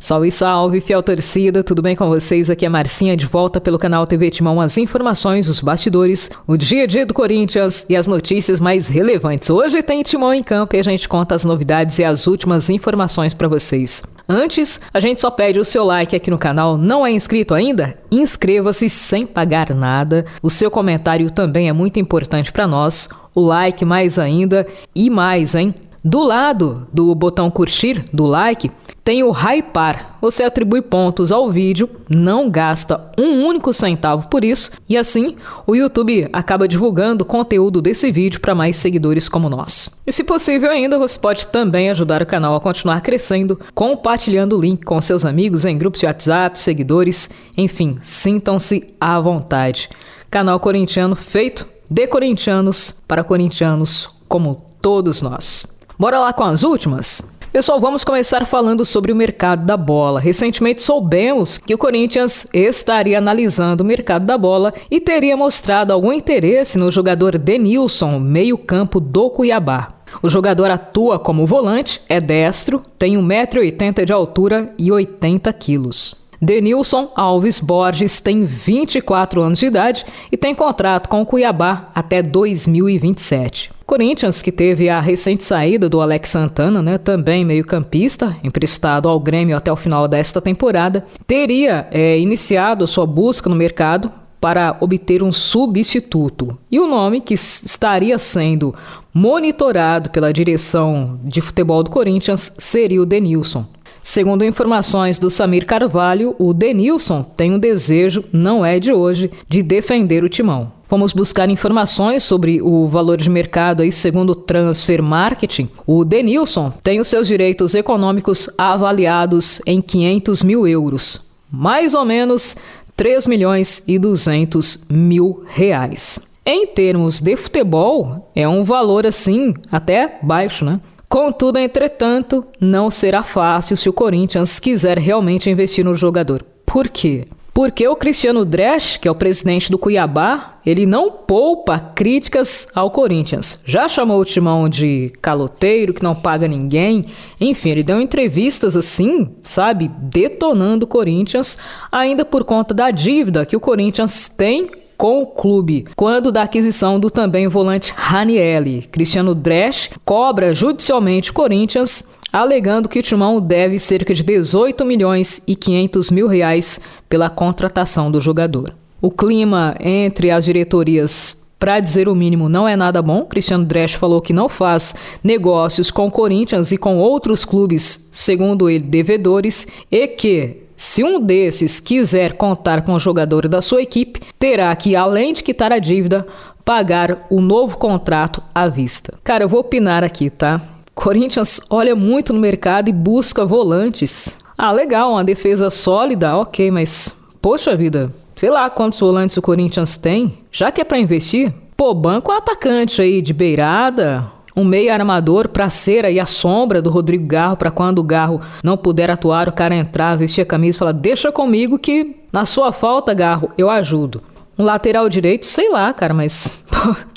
Salve, salve, fiel torcida, tudo bem com vocês? Aqui é Marcinha, de volta pelo canal TV Timão, as informações, os bastidores, o dia a dia do Corinthians e as notícias mais relevantes. Hoje tem Timão em campo e a gente conta as novidades e as últimas informações para vocês. Antes, a gente só pede o seu like aqui no canal. Não é inscrito ainda? Inscreva-se sem pagar nada. O seu comentário também é muito importante para nós. O like mais ainda e mais, hein? Do lado do botão curtir, do like, tem o hypar. Você atribui pontos ao vídeo, não gasta um único centavo por isso, e assim o YouTube acaba divulgando o conteúdo desse vídeo para mais seguidores como nós. E se possível ainda, você pode também ajudar o canal a continuar crescendo, compartilhando o link com seus amigos em grupos de WhatsApp, seguidores, enfim, sintam-se à vontade. Canal corintiano feito de corintianos para corintianos como todos nós. Bora lá com as últimas? Pessoal, vamos começar falando sobre o mercado da bola. Recentemente soubemos que o Corinthians estaria analisando o mercado da bola e teria mostrado algum interesse no jogador Denilson, meio-campo do Cuiabá. O jogador atua como volante, é destro, tem 1,80 m de altura e 80 quilos. Denilson Alves Borges tem 24 anos de idade e tem contrato com o Cuiabá até 2027. Corinthians, que teve a recente saída do Alex Santana, também meio-campista, emprestado ao Grêmio até o final desta temporada, teria iniciado sua busca no mercado para obter um substituto. E o nome que estaria sendo monitorado pela direção de futebol do Corinthians seria o Denilson. Segundo informações do Samir Carvalho, o Denilson tem um desejo, não é de hoje, de defender o Timão. Vamos buscar informações sobre o valor de mercado aí, segundo o Transfer Marketing. O Denilson tem os seus direitos econômicos avaliados em 500 mil euros, mais ou menos 3.200.000 reais. Em termos de futebol, é um valor assim até baixo, né? Contudo, entretanto, não será fácil se o Corinthians quiser realmente investir no jogador. Por quê? Porque o Cristiano Dresch, que é o presidente do Cuiabá, ele não poupa críticas ao Corinthians. Já chamou o Timão de caloteiro, que não paga ninguém. Enfim, ele deu entrevistas assim, sabe, detonando o Corinthians, ainda por conta da dívida que o Corinthians tem com o clube, quando da aquisição do também volante Ranieri. Cristiano Dresch cobra judicialmente o Corinthians, alegando que o Timão deve cerca de 18.500.000 reais pela contratação do jogador. O clima entre as diretorias, para dizer o mínimo, não é nada bom. Cristiano Dresch falou que não faz negócios com o Corinthians e com outros clubes, segundo ele, devedores, e que se um desses quiser contar com o jogador da sua equipe, terá que, além de quitar a dívida, pagar o novo contrato à vista. Cara, eu vou opinar aqui, tá? Corinthians olha muito no mercado e busca volantes. Ah, legal, uma defesa sólida, ok, mas poxa vida, sei lá quantos volantes o Corinthians tem. Já que é pra investir, banco um atacante aí de beirada, um meio armador para ser aí a sombra do Rodrigo Garro, para quando o Garro não puder atuar, o cara entrar, vestir a camisa e falar: deixa comigo que na sua falta, Garro, eu ajudo. Um lateral direito, sei lá, cara, mas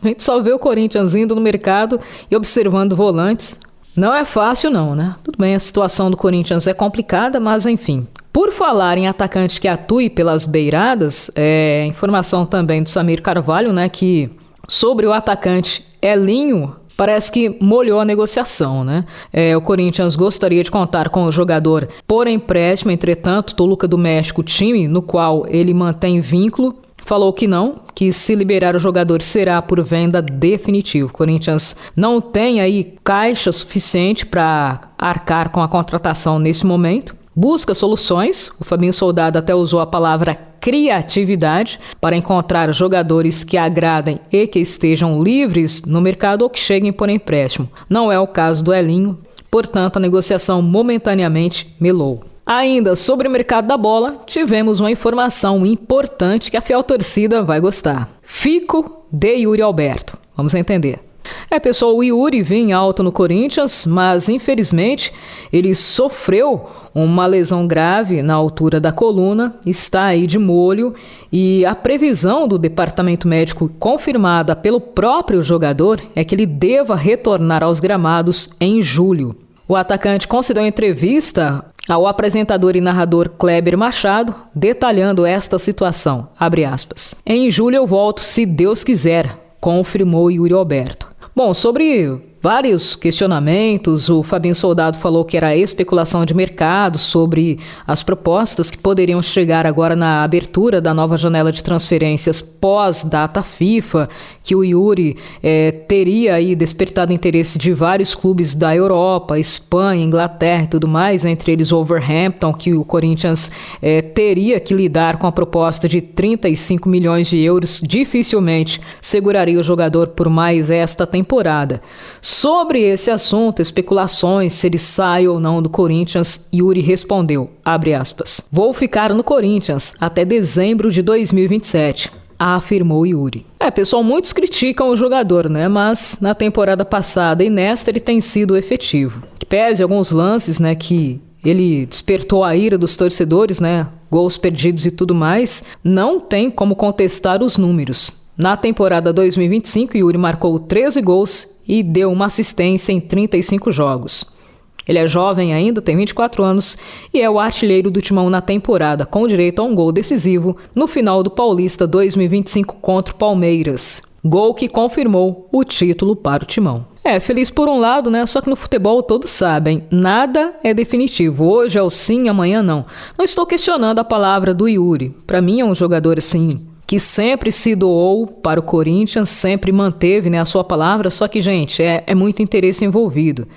a gente só vê o Corinthians indo no mercado e observando volantes. Não é fácil não, né? Tudo bem, a situação do Corinthians é complicada, mas enfim. Por falar em atacante que atue pelas beiradas, informação também do Samir Carvalho, que sobre o atacante Elinho, parece que molhou a negociação, o Corinthians gostaria de contar com o jogador por empréstimo, entretanto, Toluca do México, time no qual ele mantém vínculo, falou que não, que se liberar o jogador será por venda definitiva. O Corinthians não tem aí caixa suficiente para arcar com a contratação nesse momento. Busca soluções, o Fabinho Soldado até usou a palavra criatividade para encontrar jogadores que agradem e que estejam livres no mercado ou que cheguem por empréstimo. Não é o caso do Elinho, portanto a negociação momentaneamente melou. Ainda sobre o mercado da bola, tivemos uma informação importante que a fiel torcida vai gostar. Fico de Yuri Alberto. Vamos entender. Pessoal, o Yuri vinha alto no Corinthians, mas infelizmente ele sofreu uma lesão grave na altura da coluna, está aí de molho e a previsão do departamento médico confirmada pelo próprio jogador é que ele deva retornar aos gramados em julho. O atacante concedeu entrevista ao apresentador e narrador Kleber Machado, detalhando esta situação, abre aspas. Em julho eu volto, se Deus quiser, confirmou Yuri Alberto. Bom, sobre vários questionamentos, o Fabinho Soldado falou que era especulação de mercado sobre as propostas que poderiam chegar agora na abertura da nova janela de transferências pós-data FIFA, que o Yuri teria aí despertado interesse de vários clubes da Europa, Espanha, Inglaterra e tudo mais, entre eles o Wolverhampton, que o Corinthians teria que lidar com a proposta de 35 milhões de euros, dificilmente seguraria o jogador por mais esta temporada. Sobre esse assunto, especulações se ele sai ou não do Corinthians, Yuri respondeu, abre aspas, vou ficar no Corinthians até dezembro de 2027, afirmou Yuri. Pessoal, muitos criticam o jogador, né? Mas na temporada passada e nesta ele tem sido efetivo. Que pese alguns lances, né, que ele despertou a ira dos torcedores, né? Gols perdidos e tudo mais, não tem como contestar os números. Na temporada 2025, Yuri marcou 13 gols e deu uma assistência em 35 jogos. Ele é jovem ainda, tem 24 anos e é o artilheiro do Timão na temporada, com direito a um gol decisivo no final do Paulista 2025 contra o Palmeiras. Gol que confirmou o título para o Timão. Feliz por um lado, né? Só que no futebol todos sabem, nada é definitivo. Hoje é o sim, amanhã não. Não estou questionando a palavra do Yuri. Para mim é um jogador assim, que sempre se doou para o Corinthians, sempre manteve, né, a sua palavra, só que, gente, é muito interesse envolvido.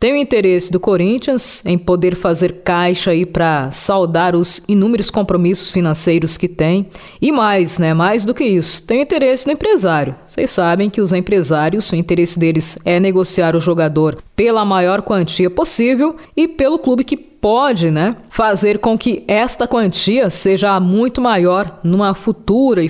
Tem o interesse do Corinthians em poder fazer caixa aí para saldar os inúmeros compromissos financeiros que tem. E mais, né, mais do que isso, tem o interesse do empresário. Vocês sabem que os empresários, o interesse deles é negociar o jogador pela maior quantia possível e pelo clube que pode, né, fazer com que esta quantia seja muito maior numa futura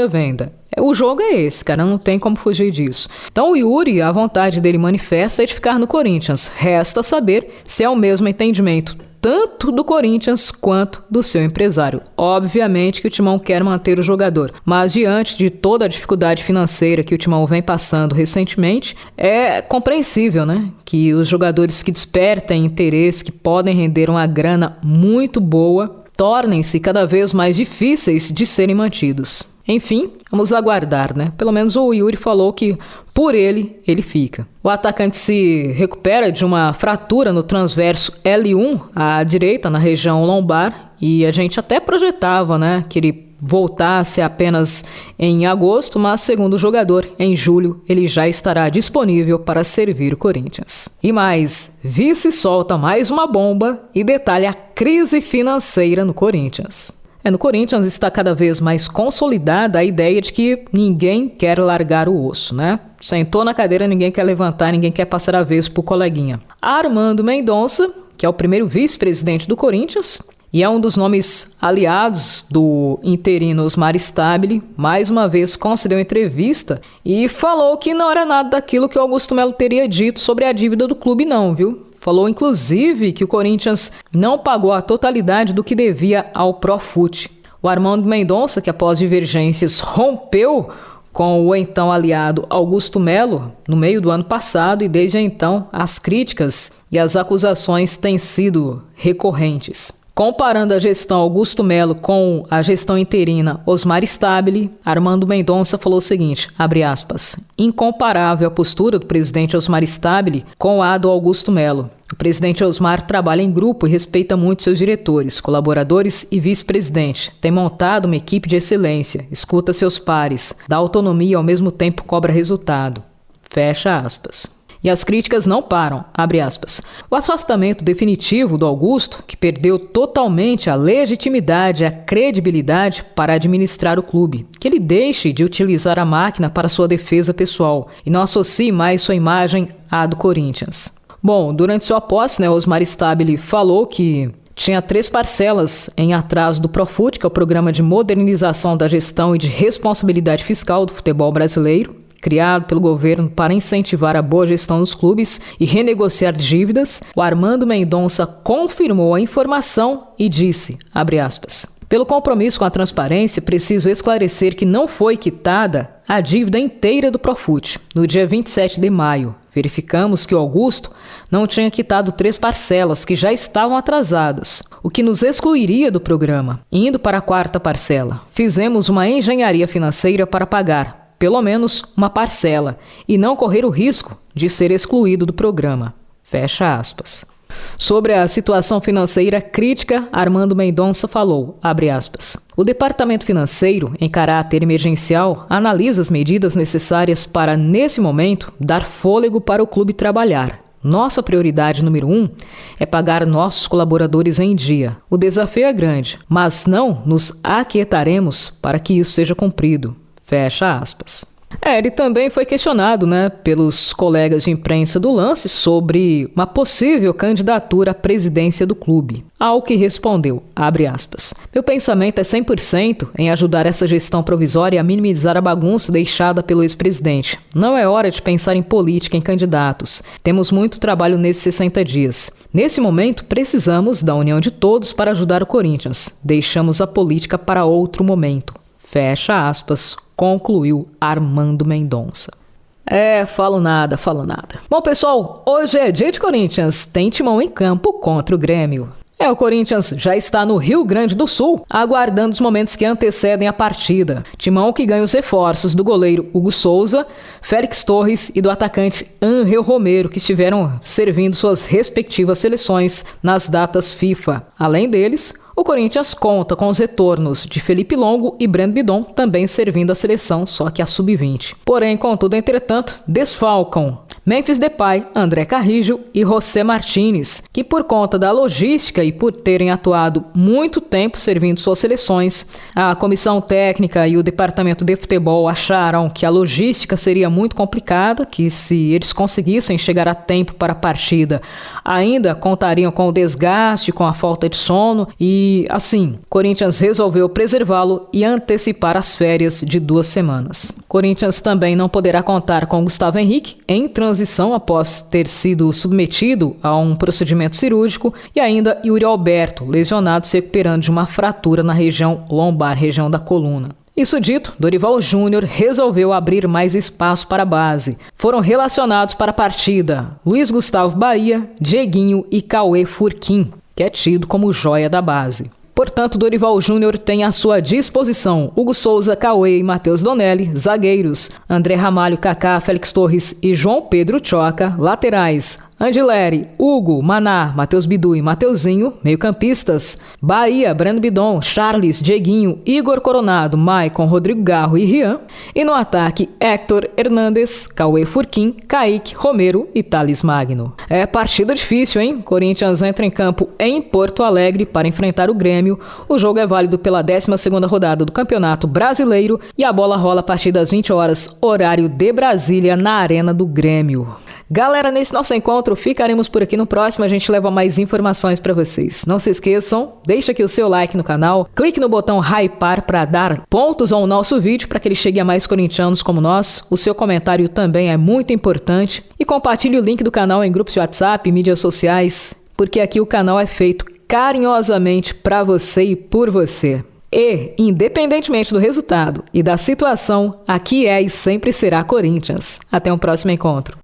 venda. O jogo é esse, cara, não tem como fugir disso. Então o Yuri, a vontade dele manifesta é de ficar no Corinthians. Resta saber se é o mesmo entendimento tanto do Corinthians quanto do seu empresário. Obviamente que o Timão quer manter o jogador, mas diante de toda a dificuldade financeira que o Timão vem passando recentemente, é compreensível, né, que os jogadores que despertem interesse, que podem render uma grana muito boa, tornem-se cada vez mais difíceis de serem mantidos. Enfim, vamos aguardar, né? Pelo menos o Yuri falou que por ele fica. O atacante se recupera de uma fratura no transverso L1 à direita, na região lombar, e a gente até projetava, né, que ele voltasse apenas em agosto, mas segundo o jogador, em julho ele já estará disponível para servir o Corinthians. E mais, Vice solta mais uma bomba e detalha a crise financeira no Corinthians. No Corinthians está cada vez mais consolidada a ideia de que ninguém quer largar o osso, né? Sentou na cadeira, ninguém quer levantar, ninguém quer passar a vez pro coleguinha. Armando Mendonça, que é o primeiro vice-presidente do Corinthians e é um dos nomes aliados do interino Osmar Stabile, mais uma vez concedeu entrevista e falou que não era nada daquilo que o Augusto Melo teria dito sobre a dívida do clube não, viu? Falou, inclusive, que o Corinthians não pagou a totalidade do que devia ao Profut. O Armando Mendonça, que após divergências rompeu com o então aliado Augusto Melo no meio do ano passado e desde então as críticas e as acusações têm sido recorrentes. Comparando a gestão Augusto Melo com a gestão interina Osmar Stabile, Armando Mendonça falou o seguinte, abre aspas, incomparável a postura do presidente Osmar Stabile com a do Augusto Melo. O presidente Osmar trabalha em grupo e respeita muito seus diretores, colaboradores e vice-presidente. Tem montado uma equipe de excelência, escuta seus pares, dá autonomia e ao mesmo tempo cobra resultado. Fecha aspas. E as críticas não param, abre aspas. O afastamento definitivo do Augusto, que perdeu totalmente a legitimidade e a credibilidade para administrar o clube, que ele deixe de utilizar a máquina para sua defesa pessoal e não associe mais sua imagem à do Corinthians. Bom, durante sua posse, Osmar Stabile falou que tinha 3 parcelas em atraso do Profut, que é o Programa de Modernização da Gestão e de Responsabilidade Fiscal do Futebol Brasileiro, criado pelo governo para incentivar a boa gestão dos clubes e renegociar dívidas. O Armando Mendonça confirmou a informação e disse, abre aspas, pelo compromisso com a transparência, preciso esclarecer que não foi quitada a dívida inteira do Profut no dia 27 de maio, Verificamos que o Augusto não tinha quitado 3 parcelas que já estavam atrasadas, o que nos excluiria do programa. Indo para a 4ª parcela, fizemos uma engenharia financeira para pagar pelo menos uma parcela e não correr o risco de ser excluído do programa. Fecha aspas. Sobre a situação financeira crítica, Armando Mendonça falou, abre aspas, o Departamento Financeiro, em caráter emergencial, analisa as medidas necessárias para, nesse momento, dar fôlego para o clube trabalhar. Nossa prioridade número 1 é pagar nossos colaboradores em dia. O desafio é grande, mas não nos aquietaremos para que isso seja cumprido. Fecha aspas. Ele também foi questionado, pelos colegas de imprensa do Lance sobre uma possível candidatura à presidência do clube. Ao que respondeu, abre aspas, meu pensamento é 100% em ajudar essa gestão provisória a minimizar a bagunça deixada pelo ex-presidente. Não é hora de pensar em política, em candidatos. Temos muito trabalho nesses 60 dias. Nesse momento, precisamos da união de todos para ajudar o Corinthians. Deixamos a política para outro momento. Fecha aspas, concluiu Armando Mendonça. Falo nada. Bom, pessoal, hoje é dia de Corinthians. Tem Timão em campo contra o Grêmio. O Corinthians já está no Rio Grande do Sul, aguardando os momentos que antecedem a partida. Timão que ganha os reforços do goleiro Hugo Souza, Félix Torres e do atacante Ángel Romero, que estiveram servindo suas respectivas seleções nas datas FIFA. Além deles, o Corinthians conta com os retornos de Felipe Longo e Breno Bidon, também servindo a seleção, só que a sub-20. Porém, contudo, entretanto, desfalcam Memphis Depay, André Carrillo e José Martínez, que por conta da logística e por terem atuado muito tempo servindo suas seleções, a comissão técnica e o departamento de futebol acharam que a logística seria muito complicada, que se eles conseguissem chegar a tempo para a partida, ainda contariam com o desgaste, com a falta de sono e, assim, Corinthians resolveu preservá-lo e antecipar as férias de 2 semanas. Corinthians também não poderá contar com Gustavo Henrique em transição após ter sido submetido a um procedimento cirúrgico e ainda Yuri Alberto, lesionado se recuperando de uma fratura na região lombar, região da coluna. Isso dito, Dorival Júnior resolveu abrir mais espaço para a base. Foram relacionados para a partida Luiz Gustavo Bahia, Dieguinho e Cauê Furquim, que é tido como joia da base. Portanto, Dorival Júnior tem à sua disposição Hugo Souza, Cauê e Matheus Donelli, zagueiros, André Ramalho, Kaká, Félix Torres e João Pedro Choca, laterais, Andileri, Hugo, Maná, Matheus Bidu e Mateuzinho, meio-campistas, Bahia, Breno Bidon, Charles, Dieguinho, Igor Coronado, Maicon, Rodrigo Garro e Rian, e no ataque, Héctor Hernandes, Cauê Furquim, Kaique, Romero e Thales Magno. Partida difícil, hein? Corinthians entra em campo em Porto Alegre para enfrentar o Grêmio. O jogo é válido pela 12ª rodada do Campeonato Brasileiro e a bola rola a partir das 20 horas, horário de Brasília, na Arena do Grêmio. Galera, nesse nosso encontro ficaremos por aqui. No próximo a gente leva mais informações para vocês. Não se esqueçam, deixa aqui o seu like no canal, clique no botão hypar para dar pontos ao nosso vídeo para que ele chegue a mais corintianos como nós. O seu comentário também é muito importante e compartilhe o link do canal em grupos de WhatsApp e mídias sociais, porque aqui o canal é feito carinhosamente para você e por você. E, independentemente do resultado e da situação, aqui é e sempre será Corinthians. Até um próximo encontro.